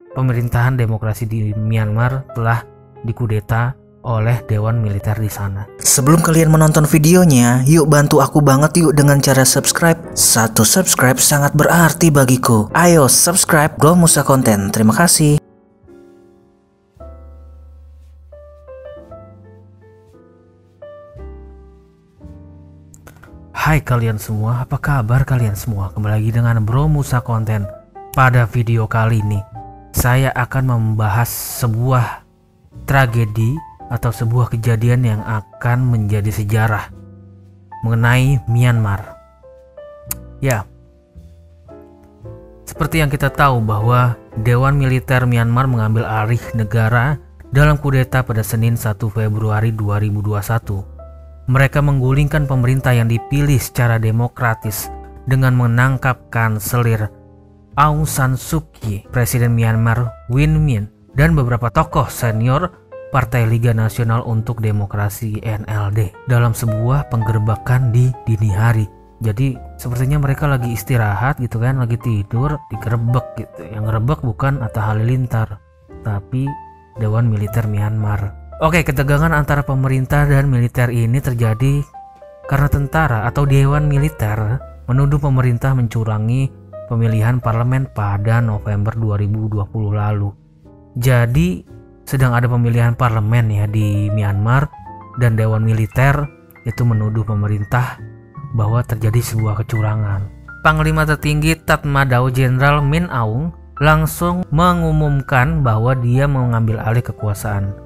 pemerintahan demokrasi di Myanmar telah dikudeta oleh dewan militer di sana. Sebelum kalian menonton videonya, yuk bantu aku banget yuk dengan cara subscribe. Satu subscribe sangat berarti bagiku. Ayo subscribe Bro Musa Konten. Terima kasih. Hai kalian semua, apa kabar kalian semua? Kembali lagi dengan Bro Musa Konten. Pada video kali ini, saya akan membahas sebuah tragedi atau sebuah kejadian yang akan menjadi sejarah mengenai Myanmar. Ya, seperti yang kita tahu bahwa Dewan Militer Myanmar mengambil alih negara dalam kudeta pada Senin 1 Februari 2021. Mereka menggulingkan pemerintah yang dipilih secara demokratis dengan menangkap kanselir Aung San Suu Kyi, Presiden Myanmar Win Myint, dan beberapa tokoh senior Partai Liga Nasional untuk Demokrasi NLD dalam sebuah penggerbekan di dini hari. Jadi sepertinya mereka lagi istirahat gitu kan, lagi tidur, digerebek gitu. Yang ngerebek bukan Atta Halilintar, tapi Dewan Militer Myanmar. Oke, ketegangan antara pemerintah dan militer ini terjadi karena tentara atau Dewan Militer menuduh pemerintah mencurangi pemilihan parlemen pada November 2020 lalu. Jadi sedang ada pemilihan parlemen ya di Myanmar, dan Dewan Militer itu menuduh pemerintah bahwa terjadi sebuah kecurangan. Panglima tertinggi Tatmadaw Jenderal Min Aung langsung mengumumkan bahwa dia mengambil alih kekuasaan,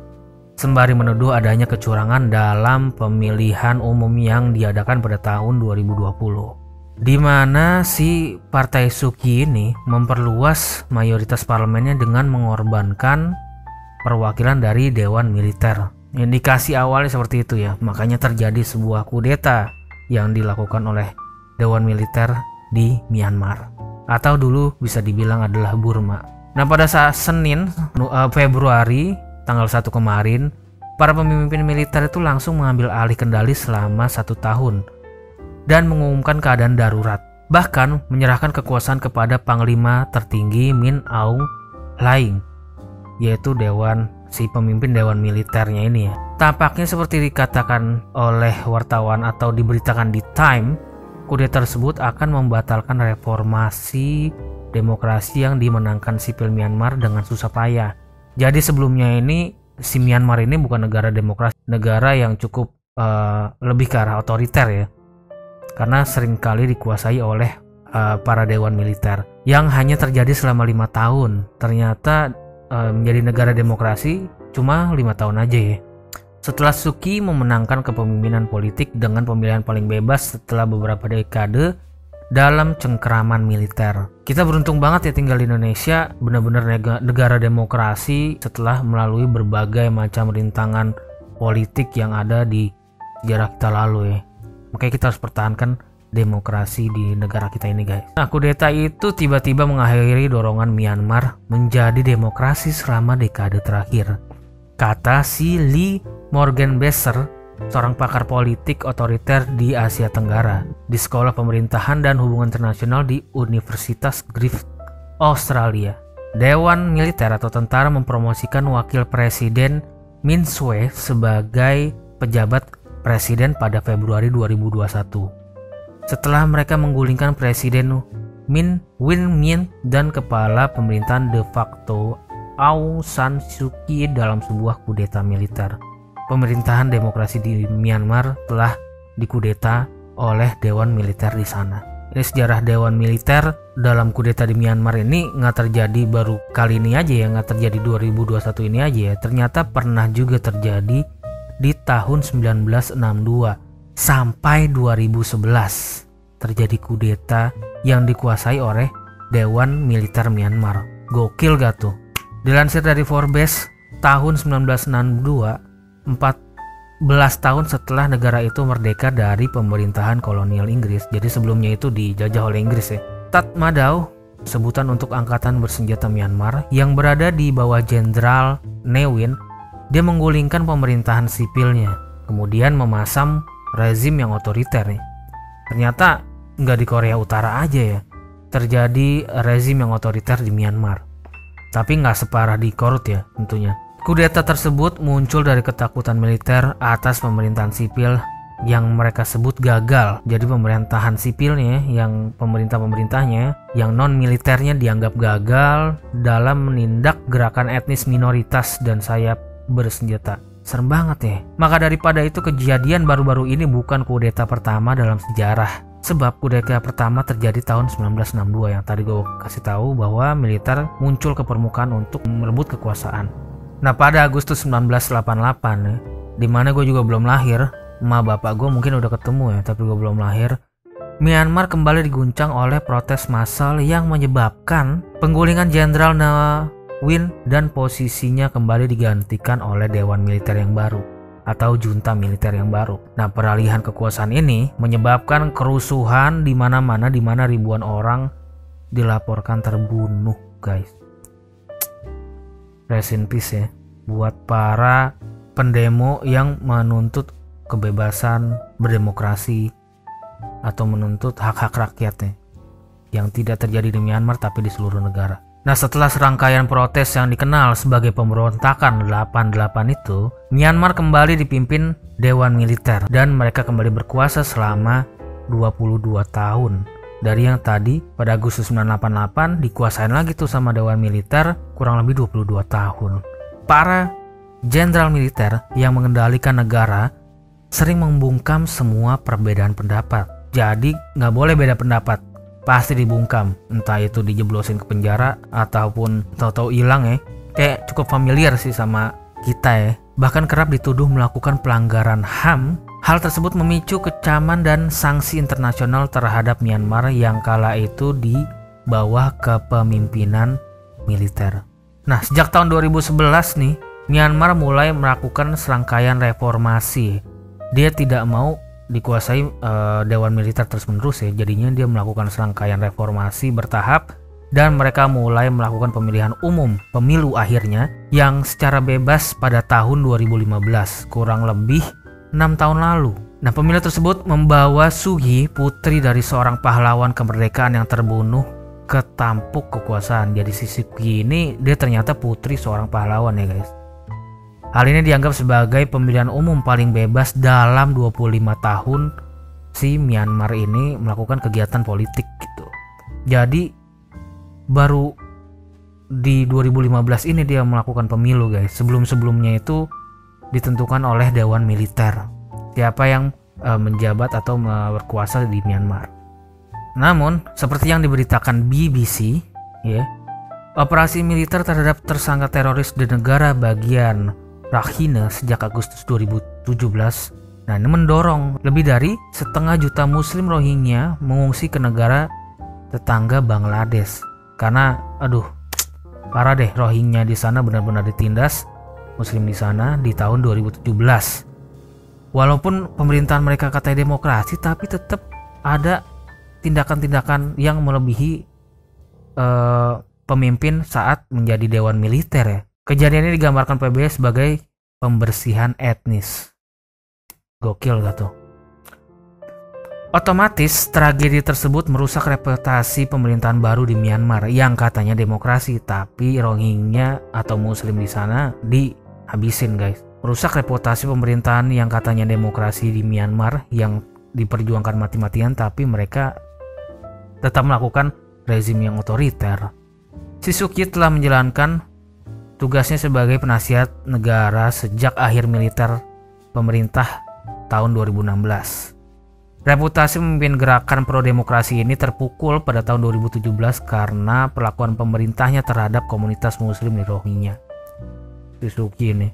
sembari menuduh adanya kecurangan dalam pemilihan umum yang diadakan pada tahun 2020. Di mana si Partai Suu Kyi ini memperluas mayoritas parlemennya dengan mengorbankan perwakilan dari Dewan Militer. Indikasi awalnya seperti itu ya, makanya terjadi sebuah kudeta yang dilakukan oleh Dewan Militer di Myanmar, atau dulu bisa dibilang adalah Burma. Nah, pada saat Senin Februari tanggal 1 kemarin, para pemimpin militer itu langsung mengambil alih kendali selama 1 tahun dan mengumumkan keadaan darurat, bahkan menyerahkan kekuasaan kepada Panglima tertinggi Min Aung Hlaing, yaitu si pemimpin Dewan Militernya ini ya. Tampaknya seperti dikatakan oleh wartawan atau diberitakan di Time, kudeta tersebut akan membatalkan reformasi demokrasi yang dimenangkan sipil Myanmar dengan susah payah. Jadi sebelumnya ini si Myanmar ini bukan negara demokrasi, negara yang cukup lebih ke arah otoriter ya, karena seringkali dikuasai oleh para dewan militer yang hanya terjadi selama 5 tahun. Ternyata menjadi negara demokrasi cuma 5 tahun aja ya. Setelah Suu Kyi memenangkan kepemimpinan politik dengan pemilihan paling bebas setelah beberapa dekade dalam cengkeraman militer. Kita beruntung banget ya tinggal di Indonesia, benar-benar negara demokrasi setelah melalui berbagai macam rintangan politik yang ada di sejarah kita lalu ya. Makanya kita harus pertahankan demokrasi di negara kita ini guys. Nah, kudeta itu tiba-tiba mengakhiri dorongan Myanmar menjadi demokrasi selama dekade terakhir, kata si Lee Morgenbesser, seorang pakar politik otoriter di Asia Tenggara di Sekolah Pemerintahan dan Hubungan Internasional di Universitas Griffith, Australia. Dewan Militer atau tentara mempromosikan wakil presiden Min Swe sebagai pejabat presiden pada Februari 2021. Setelah mereka menggulingkan Presiden Win Myint dan kepala pemerintahan de facto Aung San Suu Kyi dalam sebuah kudeta militer. Pemerintahan demokrasi di Myanmar telah dikudeta oleh Dewan Militer di sana. Ini sejarah Dewan Militer dalam kudeta di Myanmar ini nggak terjadi baru kali ini aja ya, nggak terjadi 2021 ini aja ya. Ternyata pernah juga terjadi di tahun 1962. Sampai 2011 terjadi kudeta yang dikuasai oleh Dewan Militer Myanmar. Gokil gak tuh? Dilansir dari Forbes, tahun 1962, 14 tahun setelah negara itu merdeka dari pemerintahan kolonial Inggris. Jadi sebelumnya itu dijajah oleh Inggris ya. Tatmadaw, sebutan untuk angkatan bersenjata Myanmar yang berada di bawah Jenderal Ne Win, dia menggulingkan pemerintahan sipilnya, kemudian memasang rezim yang otoriter nih. Ternyata nggak di Korea Utara aja ya terjadi rezim yang otoriter di Myanmar. tapi nggak separah di Korut ya tentunya. Kudeta tersebut muncul dari ketakutan militer atas pemerintahan sipil yang mereka sebut gagal. Jadi pemerintahan sipilnya, yang pemerintahnya yang non militernya dianggap gagal dalam menindak gerakan etnis minoritas dan sayap bersenjata. Serem banget ya. Maka daripada itu, kejadian baru-baru ini bukan kudeta pertama dalam sejarah. Sebab kudeta pertama terjadi tahun 1962 yang tadi gue kasih tahu bahwa militer muncul ke permukaan untuk merebut kekuasaan. Nah, pada Agustus 1988 ya, dimana gue juga belum lahir, emak bapak gue mungkin udah ketemu ya, tapi gue belum lahir. Myanmar kembali diguncang oleh protes massal yang menyebabkan penggulingan Jenderal Ne Win dan posisinya kembali digantikan oleh Dewan Militer yang baru atau junta militer yang baru. Nah, peralihan kekuasaan ini menyebabkan kerusuhan di mana-mana, di mana ribuan orang dilaporkan terbunuh, guys. Rest in peace ya buat para pendemo yang menuntut kebebasan berdemokrasi atau menuntut hak-hak rakyatnya yang tidak terjadi di Myanmar tapi di seluruh negara. Nah, setelah serangkaian protes yang dikenal sebagai pemberontakan 88 itu, Myanmar kembali dipimpin Dewan Militer dan mereka kembali berkuasa selama 22 tahun. Dari yang tadi pada Agustus 1988 dikuasain lagi tuh sama Dewan Militer kurang lebih 22 tahun. Para jenderal militer yang mengendalikan negara sering membungkam semua perbedaan pendapat. Jadi nggak boleh beda pendapat, pasti dibungkam. Entah itu dijeblosin ke penjara ataupun tahu-tahu hilang ya. Kayak cukup familiar sih sama kita ya. Bahkan kerap dituduh melakukan pelanggaran HAM. Hal tersebut memicu kecaman dan sanksi internasional terhadap Myanmar yang kala itu di bawah kepemimpinan militer. Nah, sejak tahun 2011 nih, Myanmar mulai melakukan serangkaian reformasi. Dia tidak mau dikuasai Dewan Militer terus-menerus ya, jadinya dia melakukan serangkaian reformasi bertahap dan mereka mulai melakukan pemilihan umum, pemilu akhirnya, yang secara bebas pada tahun 2015, kurang lebih 6 tahun lalu. Nah, pemilu tersebut membawa Suu Kyi, putri dari seorang pahlawan kemerdekaan yang terbunuh, ke tampuk kekuasaan. Jadi si Suu Kyi ini dia ternyata putri seorang pahlawan ya guys. Hal ini dianggap sebagai pemilihan umum paling bebas dalam 25 tahun si Myanmar ini melakukan kegiatan politik gitu. Jadi baru di 2015 ini dia melakukan pemilu guys. Sebelum-sebelumnya itu ditentukan oleh Dewan Militer siapa yang menjabat atau berkuasa di Myanmar. Namun seperti yang diberitakan BBC ya, operasi militer terhadap tersangka teroris di negara bagian Rakhine sejak Agustus 2017 nah ini mendorong lebih dari 1,5 juta muslim Rohingya mengungsi ke negara tetangga Bangladesh karena parah deh, Rohingya di sana benar-benar ditindas muslim di sana di tahun 2017. Walaupun pemerintahan mereka katanya demokrasi, tapi tetap ada tindakan-tindakan yang melebihi pemimpin saat menjadi dewan militer ya. Kejadian ini digambarkan PBB sebagai pembersihan etnis. Gokil gak tuh? Otomatis tragedi tersebut merusak reputasi pemerintahan baru di Myanmar yang katanya demokrasi, tapi Rohingya atau muslim di sana dihabisin guys. Merusak reputasi pemerintahan yang katanya demokrasi di Myanmar yang diperjuangkan mati-matian, tapi mereka tetap melakukan rezim yang otoriter. Si Suu Kyi telah menjalankan tugasnya sebagai penasihat negara sejak akhir militer pemerintah tahun 2016. Reputasi memimpin gerakan pro-demokrasi ini terpukul pada tahun 2017 karena perlakuan pemerintahnya terhadap komunitas muslim di Rohingya. Si Suu Kyi ini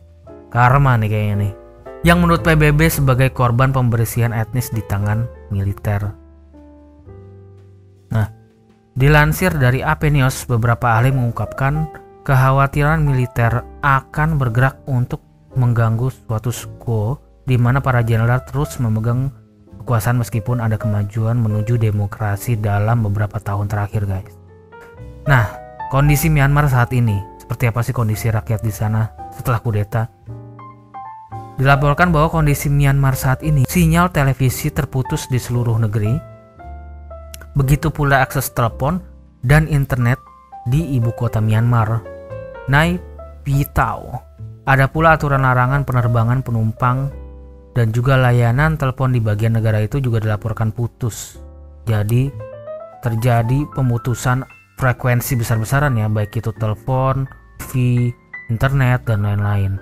karma nih kayaknya nih, yang menurut PBB sebagai korban pembersihan etnis di tangan militer. Nah, dilansir dari AP News, beberapa ahli mengungkapkan kekhawatiran militer akan bergerak untuk mengganggu status quo di mana para jenderal terus memegang kekuasaan meskipun ada kemajuan menuju demokrasi dalam beberapa tahun terakhir guys. Nah, kondisi Myanmar saat ini, seperti apa sih kondisi rakyat di sana setelah kudeta? Dilaporkan bahwa kondisi Myanmar saat ini, sinyal televisi terputus di seluruh negeri, begitu pula akses telepon dan internet di ibu kota Myanmar. Naypyidaw. Ada pula aturan larangan penerbangan penumpang dan juga layanan telepon di bagian negara itu juga dilaporkan putus. Jadi terjadi pemutusan frekuensi besar-besaran ya, baik itu telepon, TV, internet, dan lain-lain.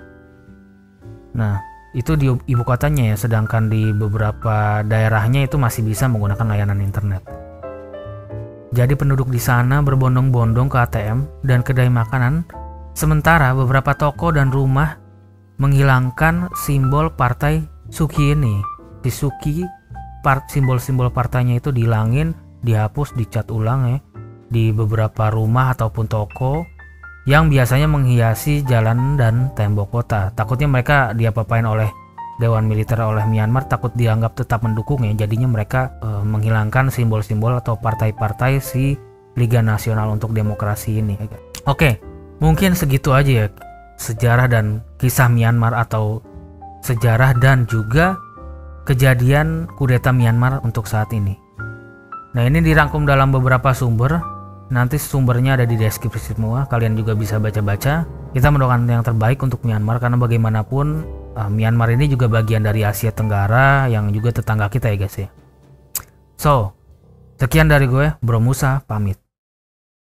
Nah, itu di ibu kotanya ya, sedangkan di beberapa daerahnya itu masih bisa menggunakan layanan internet. Jadi penduduk di sana berbondong-bondong ke ATM dan kedai makanan, sementara beberapa toko dan rumah menghilangkan simbol partai Suki ini. Si Suki, simbol-simbol partainya itu dihilangin, dihapus, dicat ulang ya, di beberapa rumah ataupun toko yang biasanya menghiasi jalan dan tembok kota. Takutnya mereka diapa-apain oleh Dewan Militer oleh Myanmar, takut dianggap tetap mendukung ya. Jadinya mereka menghilangkan simbol-simbol atau partai-partai si Liga Nasional untuk Demokrasi ini. Oke, mungkin segitu aja ya sejarah dan kisah Myanmar atau sejarah dan juga kejadian kudeta Myanmar untuk saat ini. Nah, ini dirangkum dalam beberapa sumber. Nanti sumbernya ada di deskripsi semua. Kalian juga bisa baca-baca. Kita mendoakan yang terbaik untuk Myanmar karena bagaimanapun Myanmar ini juga bagian dari Asia Tenggara yang juga tetangga kita ya guys ya. So, sekian dari gue, Bro Musa pamit.